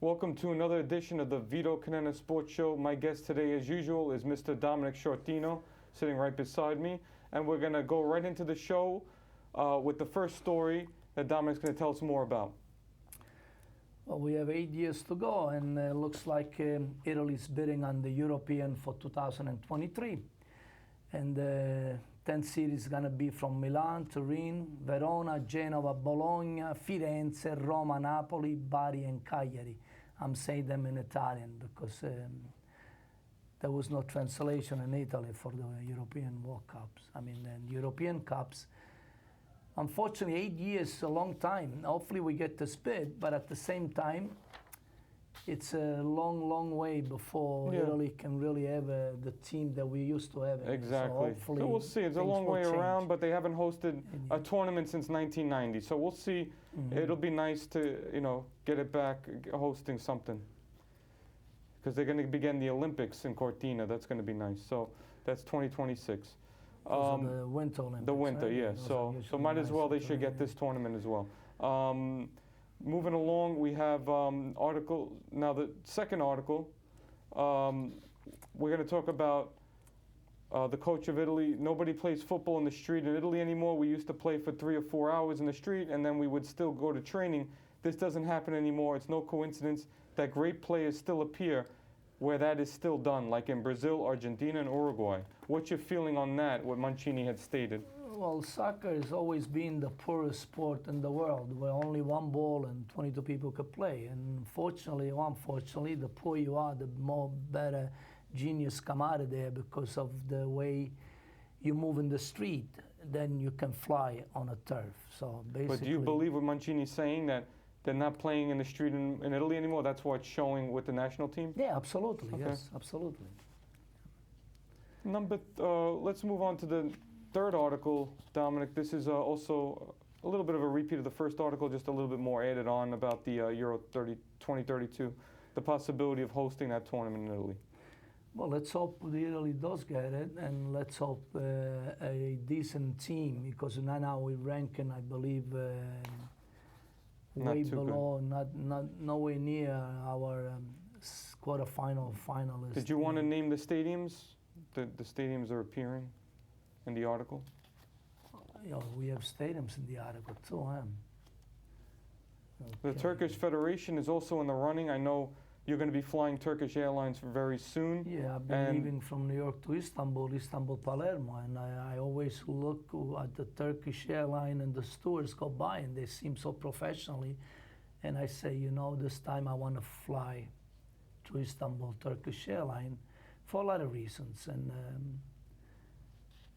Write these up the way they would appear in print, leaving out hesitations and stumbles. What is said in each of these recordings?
Welcome to another edition of the Vito Conenna Sports Show. My guest today, as usual, is Mr. Dominick Sciortino, sitting right beside me. And we're going to go right into the show with the first story that Dominick's going to tell us more about. Well, we have 8 years to go, and it looks like Italy's bidding on the European for 2023. And the 10th series is going to be from Milan, Turin, Verona, Genova, Bologna, Firenze, Roma, Napoli, Bari, and Cagliari. I'm saying them in Italian because there was no translation in Italy for the European World Cups. I mean, the European Cups. Unfortunately, 8 years is a long time. Hopefully we get this bid, but at the same time, it's a long, long way before Italy can really have the team that we used to have. Exactly. So we'll see. It's a long way around, but they haven't hosted a tournament since 1990. So we'll see. It'll be nice to, get it back, hosting something. Because they're going to begin the Olympics in Cortina. That's going to be nice. So that's 2026. The Winter Olympics. The winter, right? yes. So might as well, they should get this tournament as well. Moving along, we have article. Now the second article, we're going to talk about the coach of Italy. Nobody plays football in the street in Italy anymore. We used to play for 3 or 4 hours in the street, and then we would still go to training. This doesn't happen anymore. It's no coincidence that great players still appear where that is still done, like in Brazil, Argentina, and Uruguay. What's your feeling on that, what Mancini had stated? Well, soccer has always been the poorest sport in the world, where only one ball and 22 people could play. And fortunately or unfortunately, the poorer you are, the more better genius come out of there because of the way you move in the street. Then you can fly on a turf. So basically. But do you believe what Mancini's saying, that they're not playing in the street in Italy anymore? That's what's showing with the national team? Yeah, absolutely. Okay. Yes, absolutely. Let's move on to the third article, Dominick. This is also a little bit of a repeat of the first article, just a little bit more added on about the Euro 2032, the possibility of hosting that tournament in Italy. Well, let's hope Italy does get it, and let's hope a decent team, because now we're ranking, I believe, way below, nowhere near our quarterfinal finalists. Did you want to name the stadiums? The stadiums are appearing in the article? We have stadiums in the article too, huh? Okay. The Turkish Federation is also in the running. I know you're going to be flying Turkish Airlines very soon. Yeah, I've been leaving from New York to Istanbul, Palermo, and I always look at the Turkish airline and the stewards go by and they seem so professionally. And I say, this time I want to fly to Istanbul Turkish Airline for a lot of reasons.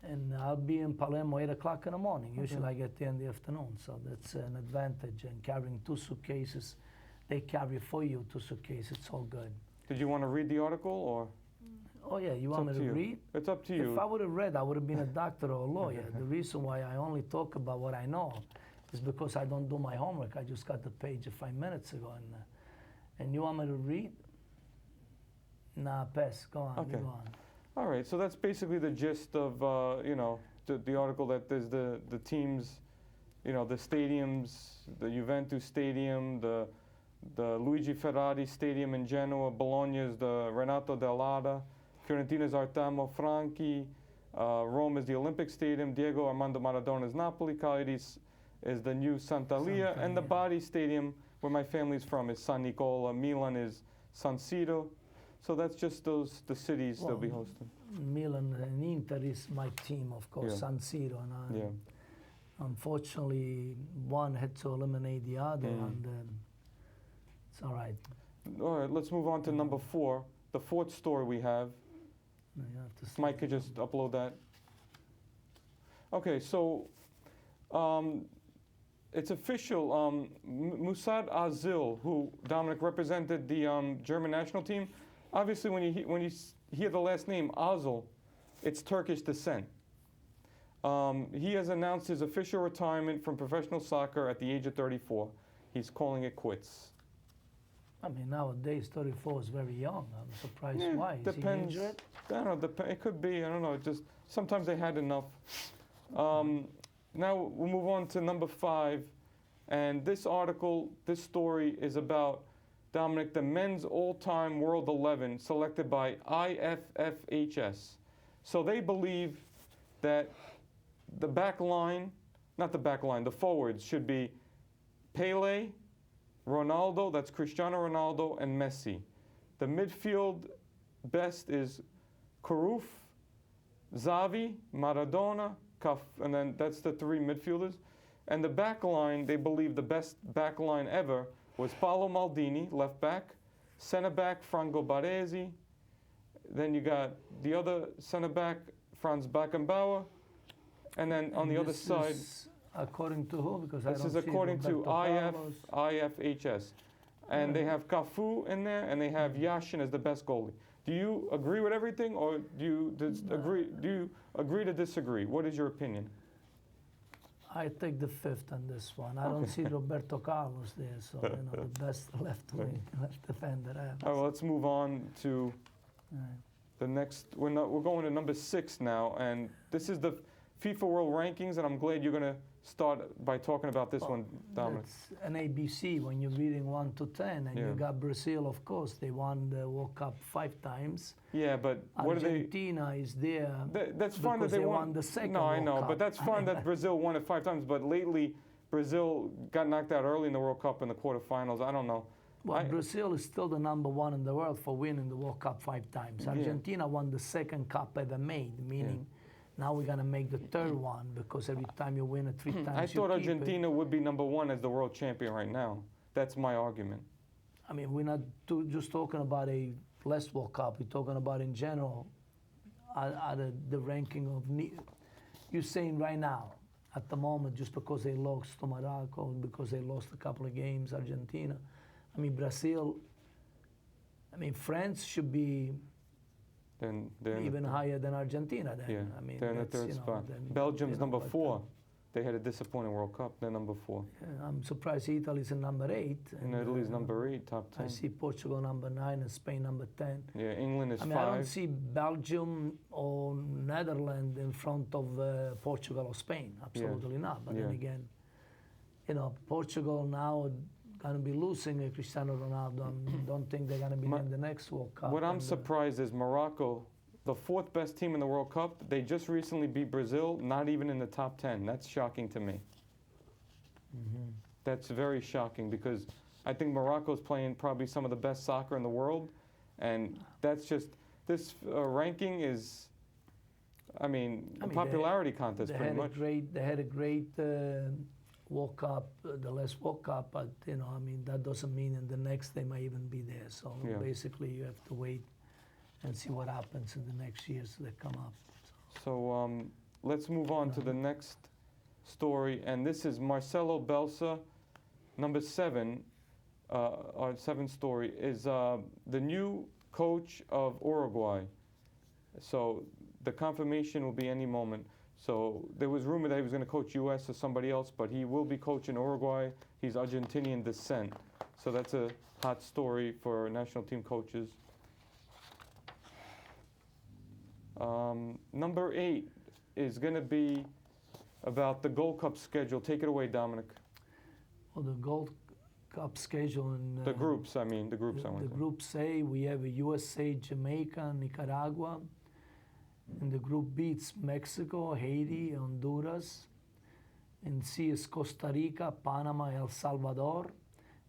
And I'll be in Palermo 8 o'clock in the morning. Usually I get there in the afternoon, so that's an advantage. And carrying 2 suitcases, they carry for you 2 suitcases. It's all good. Did you want to read the article, or? Oh yeah, you want me to read? It's up to you. If I would have read, I would have been a doctor or a lawyer. The reason why I only talk about what I know is because I don't do my homework. I just got the page 5 minutes ago, and you want me to read? Nah, pass. Go on. Okay. Go on. All right, so that's basically the gist of, the article, that there's the teams, the stadiums, the Juventus Stadium, the Luigi Ferrari Stadium in Genoa, Bologna's the Renato Dell'Ada, Fiorentina's Artamo Franchi, Rome is the Olympic Stadium, Diego Armando Maradona's Napoli, Cagliari is the new Sant'Elia, and the Bari Stadium, where my family's from, is San Nicola, Milan is San Siro. So that's just the cities they'll be hosting. Milan and Inter is my team, of course, San Siro. And unfortunately, one had to eliminate the other, and it's all right. All right, let's move on to number 4, the fourth story we have. No, you have to Mike could just upload that. Okay, so it's official. Musad Ozil, who, Dominick, represented the German national team. Obviously, when you hear the last name Ozil, it's Turkish descent. He has announced his official retirement from professional soccer at the age of 34. He's calling it quits. I mean, nowadays 34 is very young. I'm surprised why. Depends. Is he injured? I don't know. It could be. I don't know. Just sometimes they had enough. Now we'll move on to number 5, and this article, this story is about Dominic, the men's all-time world 11 selected by IFFHS. So they believe that the back line, not the back line, the forwards should be Pele, Ronaldo, that's Cristiano Ronaldo, and Messi. The midfield best is Cruyff, Xavi, Maradona, and then that's the three midfielders. And the back line, they believe the best back line ever was Paolo Maldini, left back, center back Franco Baresi, then you got the other center back Franz Beckenbauer, and then on the other side, according to who? Because this is according to IFHS, and they have Cafu in there, and they have Yashin as the best goalie. Do you agree with everything, or do you agree? Do you agree to disagree? What is your opinion? I take the fifth on this one. I don't see Roberto Carlos there, so the best left defender ever. All right, well, let's move on to the next. We're going to number 6 now, and this is the FIFA World Rankings, and I'm glad you're going to start by talking about this one, Dominic. It's an ABC when you're reading 1 to 10, and you got Brazil, of course. They won the World Cup 5 times. Yeah, but what Argentina is there. That's fun that they won the second No, I know, World Cup. but that's fun that Brazil won it 5 times. But lately, Brazil got knocked out early in the World Cup in the quarterfinals. I don't know. Well, Brazil is still the number 1 in the world for winning the World Cup 5 times. Argentina won the second cup ever made, meaning now we're going to make the third one, because every time you win it 3 times, I thought Argentina would be number 1 as the world champion right now. That's my argument. I mean, we're not just talking about a last World Cup. We're talking about in general, the ranking of. You're saying right now, at the moment, just because they lost to Morocco, because they lost a couple of games, Argentina. I mean, Brazil. I mean, France should be. Then Even higher than Argentina. Then. Yeah, I mean, they're in the third spot. Belgium's number 4. They had a disappointing World Cup. They're number 4. I'm surprised Italy's in number 8. And Italy's number 8, top 10. I see Portugal number 9 and Spain number 10. Yeah, England is 5. I don't see Belgium or Netherlands in front of Portugal or Spain. Absolutely not. But then again, Portugal now going to be losing Cristiano Ronaldo. I don't think they're going to be in the next World Cup. What I'm surprised is Morocco, the 4th best team in the World Cup, they just recently beat Brazil, not even in the top 10. That's shocking to me. That's very shocking, because I think Morocco's playing probably some of the best soccer in the world, and that's just, this ranking is, I mean, a popularity contest pretty much. They had a great World Cup, the last World Cup, but I mean, that doesn't mean in the next they might even be there. So basically, you have to wait and see what happens in the next years that come up. So let's move on to the next story, and this is Marcelo Bielsa, number 7. Our 7th story is the new coach of Uruguay. So the confirmation will be any moment. So there was rumor that he was going to coach U.S. or somebody else, but he will be coaching Uruguay. He's Argentinian descent. So that's a hot story for national team coaches. Number 8 is going to be about the Gold Cup schedule. Take it away, Dominic. Well, the Gold Cup schedule in the groups. I mean, the groups. The groups A, we have a USA, Jamaica, Nicaragua. In the group B, it's Mexico, Haiti, Honduras. In C is Costa Rica, Panama, El Salvador.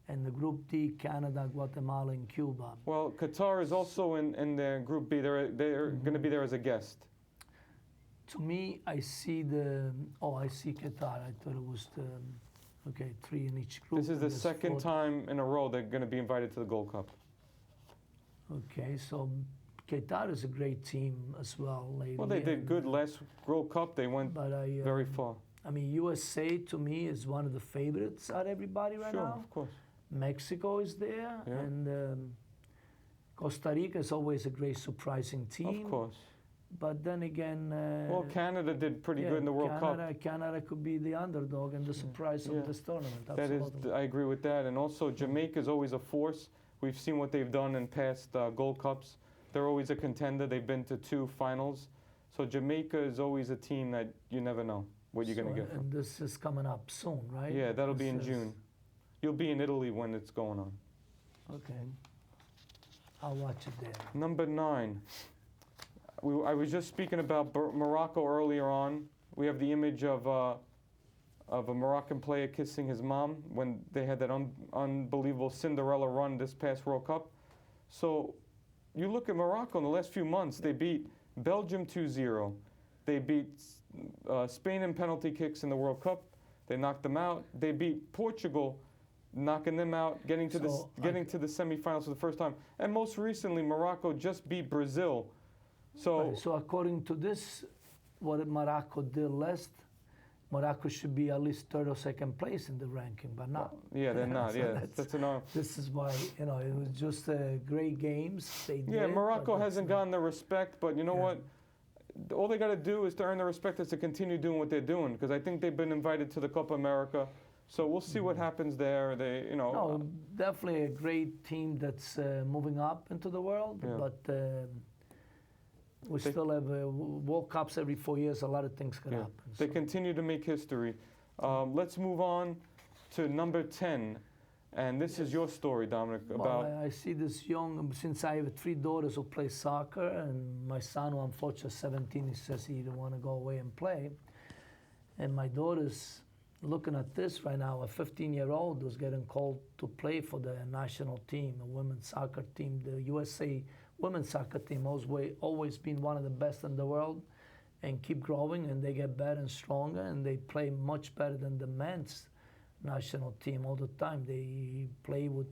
And the group D, Canada, Guatemala, and Cuba. Well, Qatar is also in the group B. They're going to be there as a guest. To me, I see I see Qatar. I thought it was 3 in each group. This is the second time in a row they're going to be invited to the Gold Cup. Okay, so Qatar is a great team as well lately. Well, they did good last World Cup. They went very far. I mean, USA to me is one of the favorites out of everybody right now. Sure, of course. Mexico is there, and Costa Rica is always a great surprising team. Of course. But then again... well, Canada did pretty good in the World Cup. Canada could be the underdog and the surprise of this tournament. Absolutely. I agree with that. And also, Jamaica is always a force. We've seen what they've done in past Gold Cups. They're always a contender. They've been to 2 finals. So Jamaica is always a team that you never know what you're going to get from. And this is coming up soon, right? Yeah, that'll be in June. You'll be in Italy when it's going on. Okay. I'll watch it there. Number 9. I was just speaking about Morocco earlier on. We have the image of a Moroccan player kissing his mom when they had that unbelievable Cinderella run this past World Cup. So you look at Morocco in the last few months, they beat Belgium 2-0. They beat Spain in penalty kicks in the World Cup. They knocked them out. They beat Portugal, knocking them out, getting to the semifinals for the first time. And most recently, Morocco just beat Brazil. So, so according to this, what Morocco did last, Morocco should be at least third or second place in the ranking, but not. Yeah, they're not. So Yeah, that's an. This is why, it was just great games. They did, Morocco hasn't gotten the respect, but you know what? All they got to do is to earn the respect is to continue doing what they're doing, because I think they've been invited to the Copa America. So we'll see what happens there. They, No, definitely a great team that's moving up into the world, but we still have World Cups every 4 years. A lot of things can happen. They continue to make history. Let's move on to number 10. And this is your story, Dominic, about... Well, I see this young, since I have 3 daughters who play soccer, and my son, who unfortunately is 17, he says he didn't want to go away and play. And my daughter's looking at this right now, a 15-year-old who's getting called to play for the national team, a women's soccer team. The USA women's soccer team always been one of the best in the world, and keep growing, and they get better and stronger, and they play much better than the men's national team all the time. They play with,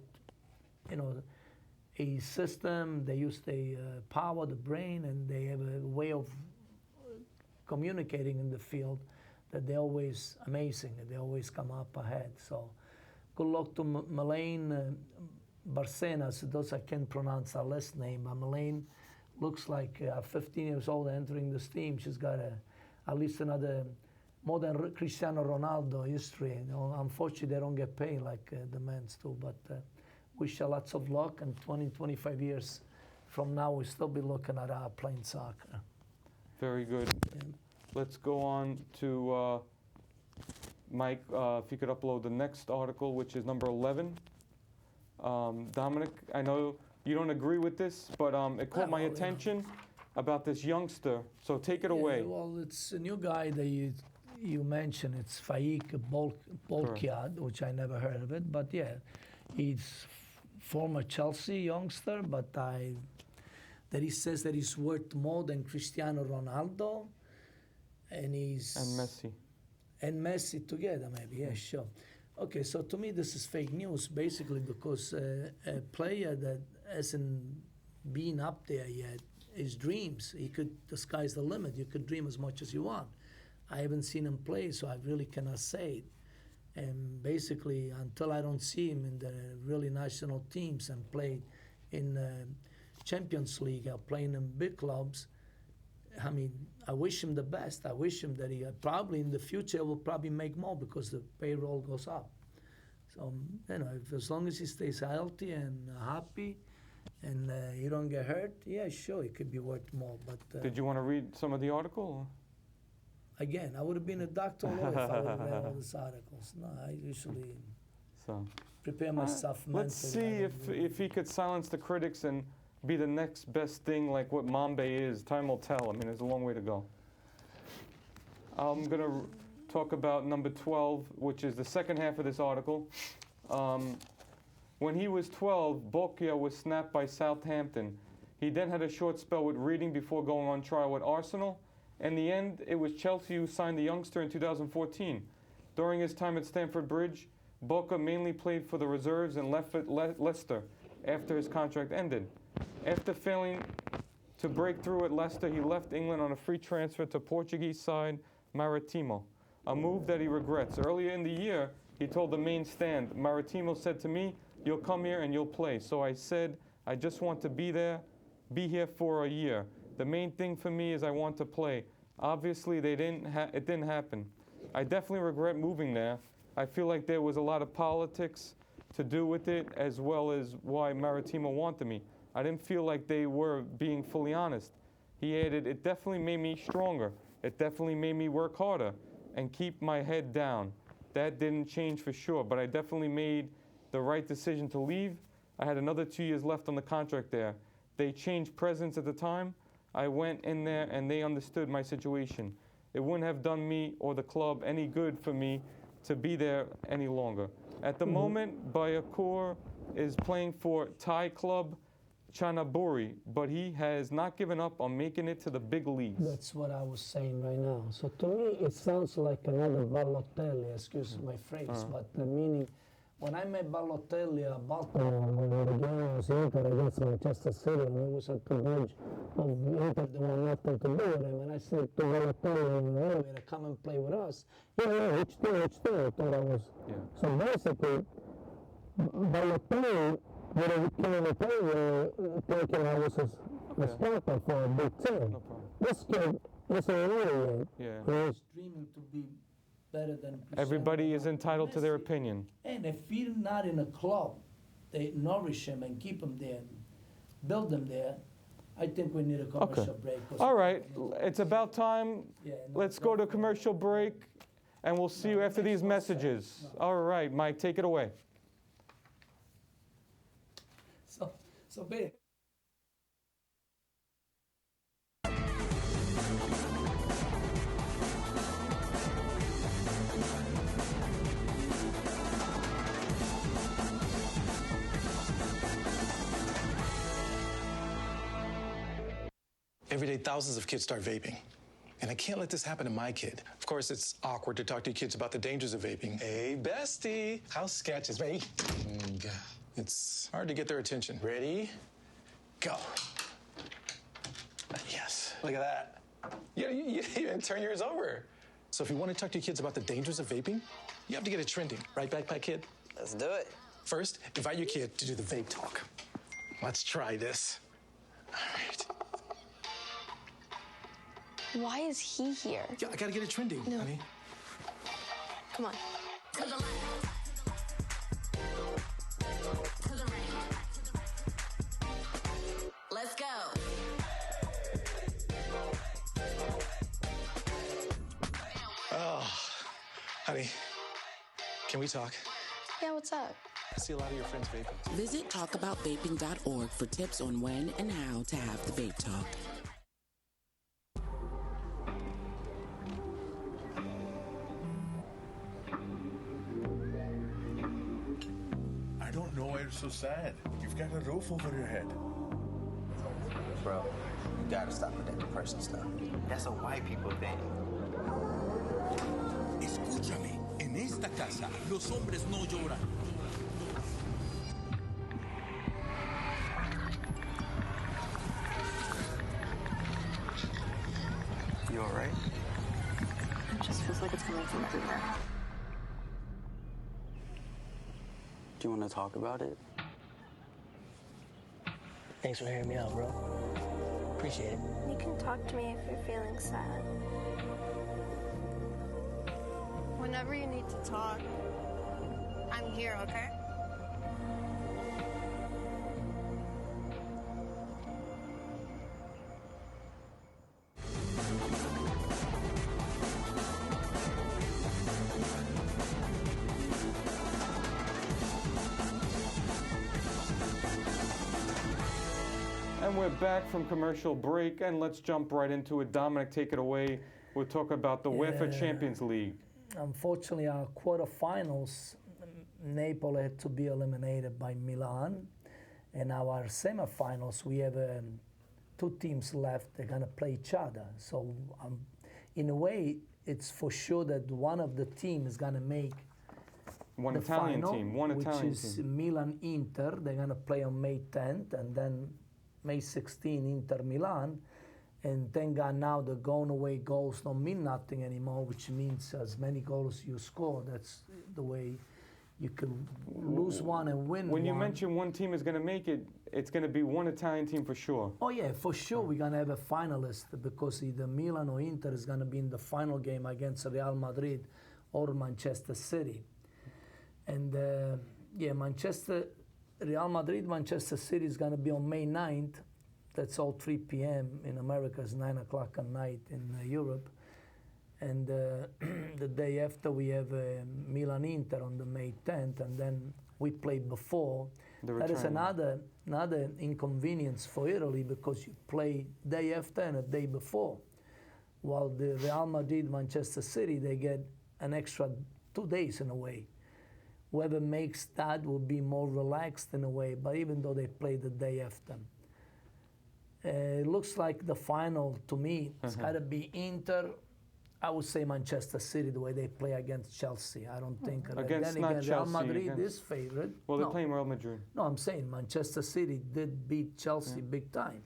a system. They use the power, the brain, and they have a way of communicating in the field that they're always amazing, and they always come up ahead. So good luck to Melaine Barcenas. Those I can't pronounce her last name, but Melaine looks like 15 years old entering this team. She's got at least another more than Cristiano Ronaldo history. Unfortunately, they don't get paid like the men's do, but wish her lots of luck, and 20, 25 years from now, we'll still be looking at her playing soccer. Very good. Yeah. Let's go on to Mike, if you could upload the next article, which is number 11. Dominic, I know you don't agree with this, but it caught my attention about this youngster. So take it away. Well, it's a new guy that you mentioned. It's Faik Bolkiad, which I never heard of it. But yeah, he's former Chelsea youngster, but that he says that he's worth more than Cristiano Ronaldo, and Messi. And Messi together, maybe. Yeah, sure. Okay, so to me, this is fake news, basically, because a player that hasn't been up there yet, his dreams, the sky's the limit. You could dream as much as you want. I haven't seen him play, so I really cannot say it. And basically, until I don't see him in the really national teams and play in Champions League or playing in big clubs, I mean, I wish him the best. I wish him that he probably in the future will probably make more because the payroll goes up. So, as long as he stays healthy and happy and he don't get hurt, yeah, sure, he could be worth more. But did you want to read some of the article? Again, I would have been a doctor if I would have read all these articles. No, I usually prepare myself mentally. Let's see if he could silence the critics and be the next best thing like what Mambe is. Time will tell. I mean, there's a long way to go. I'm going to talk about number 12, which is the second half of this article. When he was 12, Bokia was snapped by Southampton. He then had a short spell with Reading before going on trial with Arsenal. In the end, it was Chelsea who signed the youngster in 2014. During his time at Stamford Bridge, Boca mainly played for the reserves and left at Leicester after his contract ended. After failing to break through at Leicester, he left England on a free transfer to Portuguese side Maritimo, a move that he regrets. Earlier in the year, he told the Main Stand, Maritimo said to me, "You'll come here and you'll play." So I said, "I just want to be here for a year. The main thing for me is I want to play." Obviously, it didn't happen. I definitely regret moving there. I feel like there was a lot of politics to do with it, as well as why Maritimo wanted me. I didn't feel like they were being fully honest. He added, "It definitely made me stronger. It definitely made me work harder and keep my head down. That didn't change for sure, but I definitely made the right decision to leave. I had another 2 years left on the contract there. They changed presidents at the time. I went in there and they understood my situation. It wouldn't have done me or the club any good for me to be there any longer. At the moment, Bayakur is playing for Thai club Chanaburi, but he has not given up on making it to the big leagues. That's what I was saying right now. So to me, it sounds like another Balotelli, excuse my phrase, but the meaning, when I met Balotelli at Baltimore, when the game was Inter against Manchester City, and he was at the bridge of Inter, they were nothing to do with him, and I said to Balotelli in the elevator, come and play with us. Yeah, which day? I thought I was. Yeah. So basically, Balotelli would have came and played thinking I was a starter for a big team. No problem. This kid isn't ready yet. Yeah. He's dreaming to be better than Everybody is entitled to their opinion. And if he's not in a club, they nourish him and keep him there, build him there. I think we need a commercial break. All right, it's about time. Yeah, Let's go to a commercial break, and we'll see you after these messages. All right, Mike, take it away. So big. Every day, thousands of kids start vaping. And I can't let this happen to my kid. Of course, it's awkward to talk to kids about the dangers of vaping. Hey, bestie, how's sketches, ready? It's hard to get their attention. Ready? Go. Yes, look at that. You even turn yours over. So if you want to talk to your kids about the dangers of vaping, you have to get it trending. Right, Backpack Kid? Let's do it. First, invite your kid to do the vape talk. Let's try this. All right. Why is he here? Yeah, I gotta get it trending, honey. Come on. To the left. To the right. Let's go. Oh, honey, can we talk? Yeah, what's up? I see a lot of your friends vaping. Visit talkaboutvaping.org for tips on when and how to have the vape talk. I don't know why you're so sad. You've got a roof over your head. Bro, you gotta stop with that depression stuff. That's a white people thing. Escúchame, en esta casa los hombres no lloran. You all right? It just feels like it's coming from everywhere. Do you want to talk about it? Thanks for hearing me out, bro. Appreciate it. You can talk to me if you're feeling sad. Whenever you need to talk, I'm here, okay? And we're back from commercial break, and let's jump right into it. Dominic, take it away. We'll talk about the UEFA Champions League. Unfortunately, our quarterfinals, Napoli had to be eliminated by Milan. And our semifinals, we have two teams left. They're going to play each other. So in a way, it's for sure that one of the teams is going to make One the Italian final, team, one Italian which is team. Milan-Inter. They're going to play on May 10th, and then May 16, Inter-Milan. And thank God now the going away goals don't mean nothing anymore, which means as many goals you score, that's the way you can lose one and win When one. you mention one team is going to make it, it's going to be one Italian team for sure. Oh yeah, for sure we're going to have a finalist, because either Milan or Inter is going to be in the final game against Real Madrid or Manchester City. And Real Madrid, Manchester City is going to be on May 9th. That's all 3 p.m. in America, it's 9 o'clock at night in Europe. And the day after we have Milan-Inter on the May 10th, and then we play before. That is another inconvenience for Italy, because you play day after and a day before. While the Real Madrid, Manchester City, they get an extra 2 days in a way. Whoever makes that will be more relaxed in a way, but even though they play the day after. It looks like the final, to me, it's got to be Inter. I would say Manchester City, the way they play against Chelsea. I don't think. Against then not again, Chelsea, Real Madrid against, is favored. Well, they're playing Real Madrid. No, I'm saying Manchester City did beat Chelsea big time.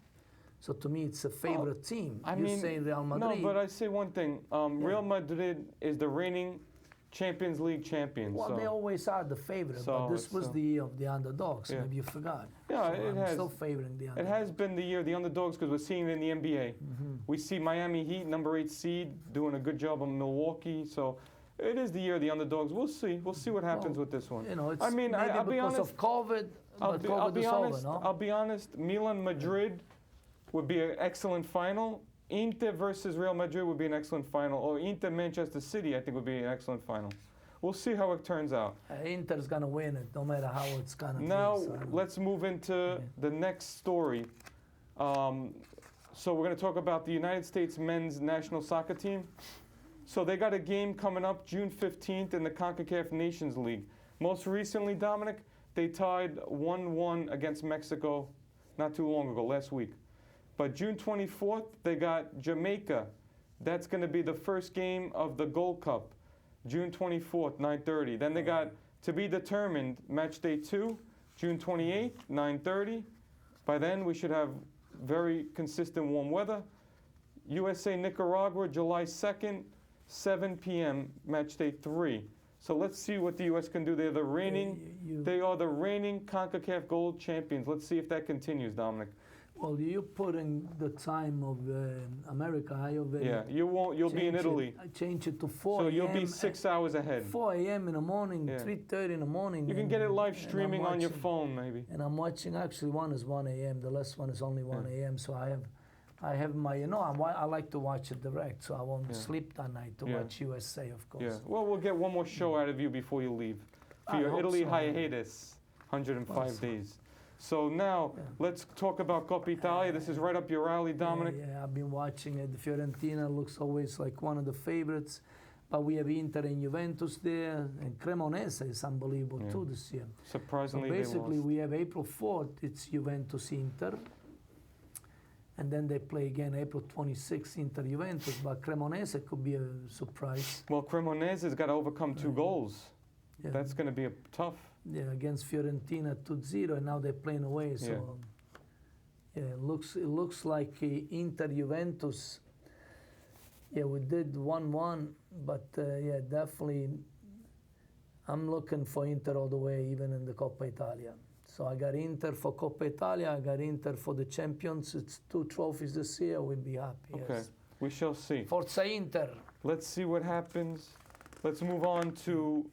So to me, it's a favorite team. I you mean, say Real Madrid. No, but I say one thing. Real Madrid is the reigning Champions League champions. Well, so. they always are the favorite, So but this was the year of the underdogs. Yeah. Maybe you forgot. Yeah, so it I'm has. still favoring the It underdogs. has been the year of the underdogs, because we're seeing it in the NBA. We see Miami Heat, number 8 seed, doing a good job on Milwaukee. So it is the year of the underdogs. We'll see. We'll see what happens with this one. You know, it's I mean, maybe I'll be because honest. of COVID, but COVID is over, no? I'll be honest. Milan-Madrid would be an excellent final. Inter versus Real Madrid would be an excellent final. Or Inter-Manchester City, I think, would be an excellent final. We'll see how it turns out. Inter's going to win it, no matter how it's going to be. Now, So, let's move into the next story. So we're going to talk about the United States men's national soccer team. So they got a game coming up June 15th in the CONCACAF Nations League. Most recently, Dominic, they tied 1-1 against Mexico not too long ago, last week. But June 24th, they got Jamaica. That's going to be the first game of the Gold Cup. June 24th, 9:30. Then they got to be determined match day 2, June 28th, 9:30. By then we should have very consistent warm weather. USA Nicaragua, July 2nd, 7 p.m. match day 3. So let's see what the U.S. can do. They're the reigning. They are the reigning CONCACAF Gold champions. Let's see if that continues, Dominic. Well, you put in the time of America. I already. Yeah, you won't. You'll be in Italy. I change it to 4 So a.m. you'll be 6 hours ahead. 4 a.m. in the morning, Yeah. 3:30 in the morning. You can get it live streaming on your phone, maybe. And I'm watching. Actually, one is 1 a.m. The last one is only 1 a.m. So I have my. I like to watch it direct, so I won't sleep that night to watch USA, of course. Yeah. Well, we'll get one more show out of you before you leave for your Italy hiatus, 105 days. So now let's talk about Coppa Italia. This is right up your alley, Dominic. Yeah, I've been watching it. The Fiorentina looks always like one of the favorites, but we have Inter and Juventus there, and Cremonese is unbelievable too this year. Surprisingly, so basically, they lost. we have April 4th. It's Juventus Inter, and then they play again April 26th Inter Juventus. But Cremonese could be a surprise. Well, Cremonese has got to overcome 2 goals. Yeah. That's going to be tough. Yeah, against Fiorentina 2-0, and now they're playing away. So it looks like Inter Juventus. Yeah, we did 1-1, but yeah, definitely. I'm looking for Inter all the way, even in the Coppa Italia. So I got Inter for Coppa Italia. I got Inter for the champions. It's 2 trophies this year. We'll be happy. Okay, yes. we shall see. Forza Inter. Let's see what happens. Let's move on to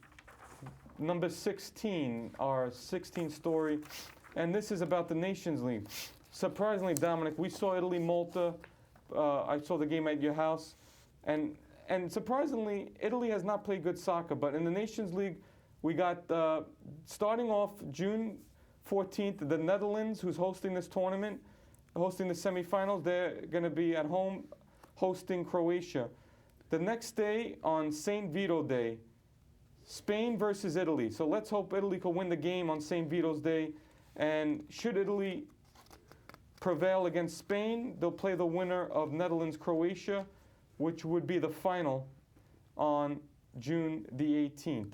number 16, our 16th story, and this is about the Nations League. Surprisingly, Dominic, we saw Italy-Malta. I saw the game at your house, and surprisingly, Italy has not played good soccer, but in the Nations League, we got, starting off June 14th, the Netherlands, who's hosting this tournament, hosting the semifinals. They're going to be at home hosting Croatia. The next day, on St. Vito Day, Spain versus Italy. So let's hope Italy can win the game on St. Vito's Day. And should Italy prevail against Spain, they'll play the winner of Netherlands-Croatia, which would be the final on June the 18th.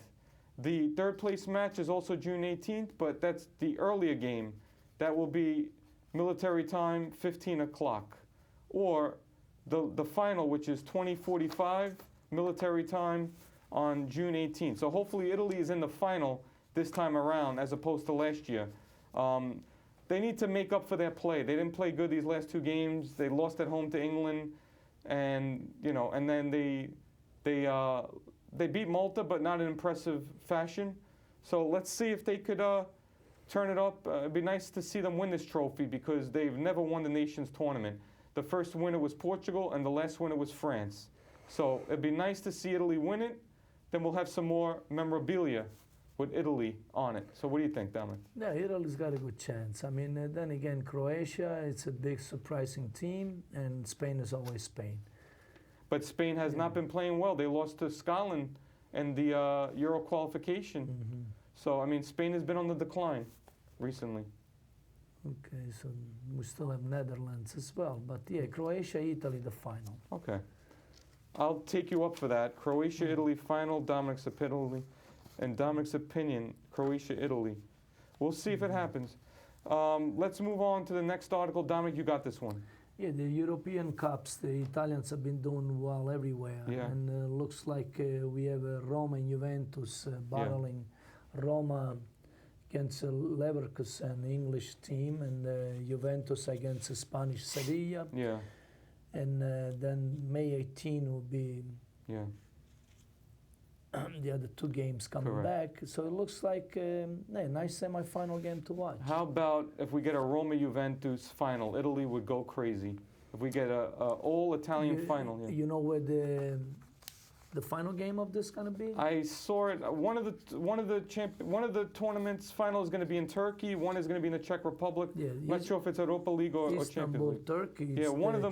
The third place match is also June 18th, but that's the earlier game. That will be military time, 15 o'clock. Or the final, which is 20:45 military time, on June 18th. So hopefully Italy is in the final this time around as opposed to last year. They need to make up for their play. They didn't play good these last 2 games. They lost at home to England, and and then they beat Malta, but not in impressive fashion. So let's see if they could turn it up. It'd be nice to see them win this trophy because they've never won the Nations Tournament. The first winner was Portugal, and the last winner was France. So it'd be nice to see Italy win it. Then we'll have some more memorabilia with Italy on it. So what do you think, Dominic? Yeah, Italy's got a good chance. I mean, then again, Croatia, it's a big surprising team, and Spain is always Spain. But Spain has not been playing well. They lost to Scotland in the Euro qualification. So, I mean, Spain has been on the decline recently. Okay, so we still have Netherlands as well. But yeah, Croatia, Italy, the final. Okay. I'll take you up for that. Croatia, Italy final, Dominic's Italy. And Dominic's opinion, Croatia, Italy. We'll see if it happens. Let's move on to the next article. Dominic, you got this one. Yeah, the European Cups, the Italians have been doing well everywhere. Yeah. And looks like we have Roma and Juventus battling. Roma against Leverkusen, English team, and Juventus against Spanish Sevilla. Yeah. And then May 18 will be the other two games coming back. So it looks like a nice semi-final game to watch. How about if we get a Roma-Juventus final? Italy would go crazy. If we get a all-Italian final. Yeah. You know where the final game of this going to be? I saw it. One of the tournaments final is going to be in Turkey. One is going to be in the Czech Republic. Yeah, I'm not sure if it's Europa League or Champions Istanbul, League. Turkey. Yeah, one of them.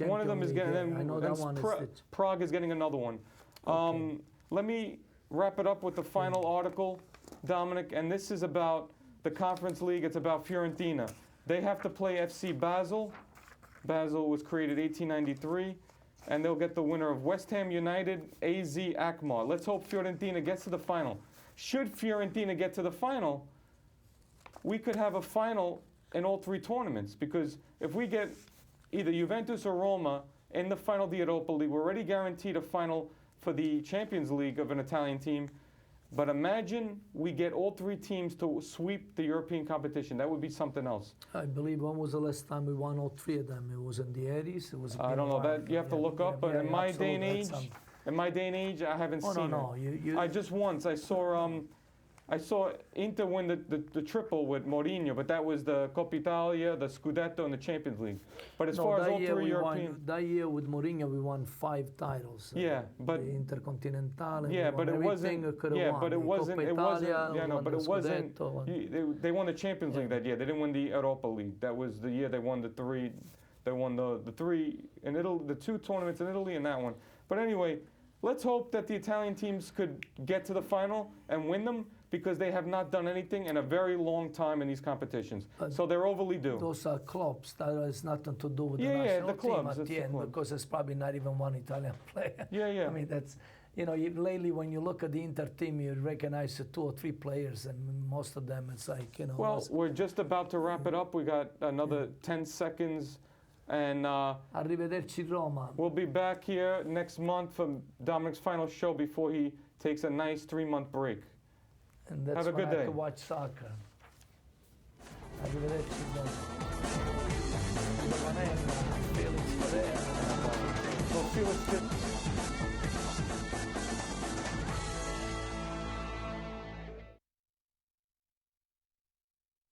One of them is getting. I know that one is Prague is getting another one. Okay. Let me wrap it up with the final article, Dominic, and this is about the Conference League. It's about Fiorentina. They have to play FC Basel. Basel was created 1893, and they'll get the winner of West Ham United, AZ Alkmaar. Let's hope Fiorentina gets to the final. Should Fiorentina get to the final, we could have a final in all three tournaments, because if we get either Juventus or Roma in the final of the Europa League, we're already guaranteed a final for the Champions League of an Italian team. But imagine we get all three teams to sweep the European competition. That would be something else. I believe when was the last time we won all three of them? It was in the 80s. It was. I don't know that. You have to look up. But in my day and age, I haven't seen it. I just once I saw Inter win the triple with Mourinho, but that was the Coppa Italia, the Scudetto, and the Champions League. But as far as all three European... That year with Mourinho, we won 5 titles. Yeah, but... The Intercontinentale. Yeah, but it wasn't... Yeah, but it wasn't... They won the Champions League that year. They didn't win the Europa League. That was the year they won the three... They won the three in Italy, the 2 tournaments in Italy and that one. But anyway, let's hope that the Italian teams could get to the final and win them, because they have not done anything in a very long time in these competitions. So they're overly due. Those are clubs. That has nothing to do with the national team at the end, because there's probably not even one Italian player. I mean, that's, lately when you look at the Inter team, you recognize 2 or 3 players, and most of them, it's like, Well, we're just about to wrap it up. We got another 10 seconds. And Arrivederci Roma. We'll be back here next month for Dominic's final show before he takes a nice 3-month break. And that's Have a good when I day. have to watch soccer. Arrivederci Roma. Felix Pereira. Felix